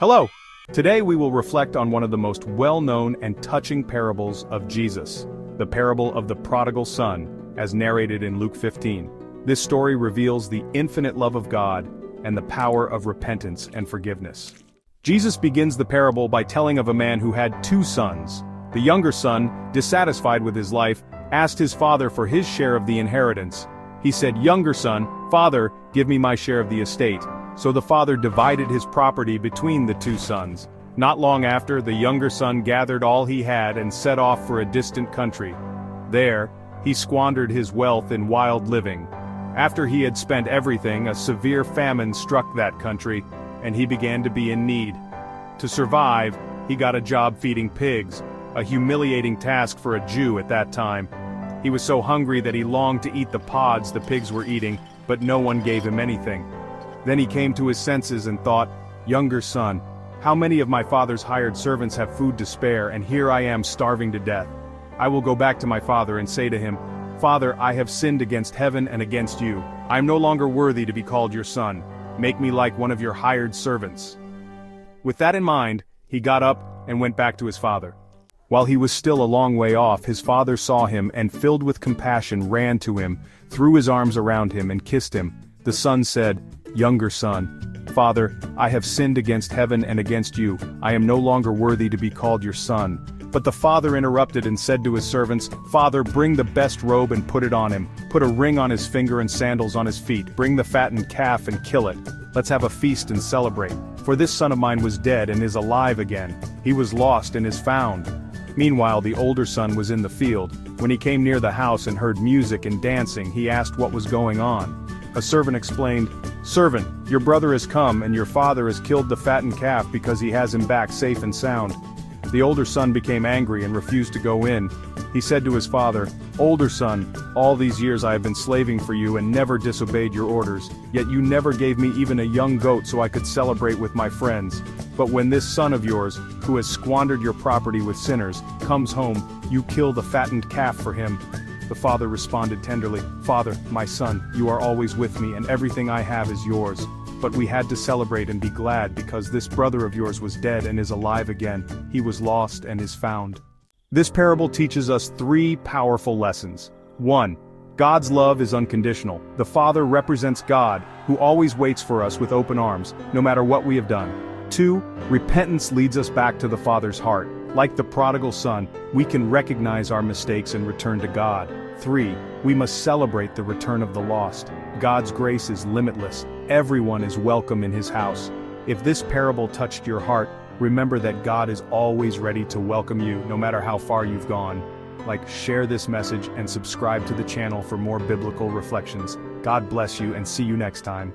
Hello! Today we will reflect on one of the most well-known and touching parables of Jesus, the parable of the prodigal son, as narrated in Luke 15. This story reveals the infinite love of God and the power of repentance and forgiveness. Jesus begins the parable by telling of a man who had two sons. The younger son, dissatisfied with his life, asked his father for his share of the inheritance. He said, "Younger son, Father, give me my share of the estate." So the father divided his property between the two sons. Not long after, the younger son gathered all he had and set off for a distant country. There, he squandered his wealth in wild living. After he had spent everything, a severe famine struck that country, and he began to be in need. To survive, he got a job feeding pigs, a humiliating task for a Jew at that time. He was so hungry that he longed to eat the pods the pigs were eating, but no one gave him anything. Then he came to his senses and thought, "Younger son, how many of my father's hired servants have food to spare, and here I am starving to death? I will go back to my father and say to him, 'Father, I have sinned against heaven and against you. I am no longer worthy to be called your son. Make me like one of your hired servants.'" With that in mind, he got up and went back to his father. While he was still a long way off, his father saw him and, filled with compassion, ran to him, threw his arms around him and kissed him. The son said, "Younger son, Father, I have sinned against heaven and against you. I am no longer worthy to be called your son." But the father interrupted and said to his servants, "Father, bring the best robe and put it on him. Put a ring on his finger and sandals on his feet. Bring the fattened calf and kill it. Let's have a feast and celebrate. For this son of mine was dead and is alive again. He was lost and is found." Meanwhile, the older son was in the field. When he came near the house and heard music and dancing, he asked what was going on. A servant explained, "Servant, your brother has come, and your father has killed the fattened calf because he has him back safe and sound." The older son became angry and refused to go in. He said to his father, "Older son, all these years I have been slaving for you and never disobeyed your orders, yet you never gave me even a young goat so I could celebrate with my friends. But when this son of yours, who has squandered your property with sinners, comes home, you kill the fattened calf for him." The father responded tenderly, "Father, my son, you are always with me and everything I have is yours. But we had to celebrate and be glad because this brother of yours was dead and is alive again. He was lost and is found." This parable teaches us three powerful lessons. 1. God's love is unconditional. The Father represents God, who always waits for us with open arms, no matter what we have done. 2. Repentance leads us back to the Father's heart. Like the prodigal son, we can recognize our mistakes and return to God. 3. We must celebrate the return of the lost. God's grace is limitless. Everyone is welcome in his house. If this parable touched your heart, remember that God is always ready to welcome you, no matter how far you've gone. Share this message and subscribe to the channel for more biblical reflections. God bless you and see you next time.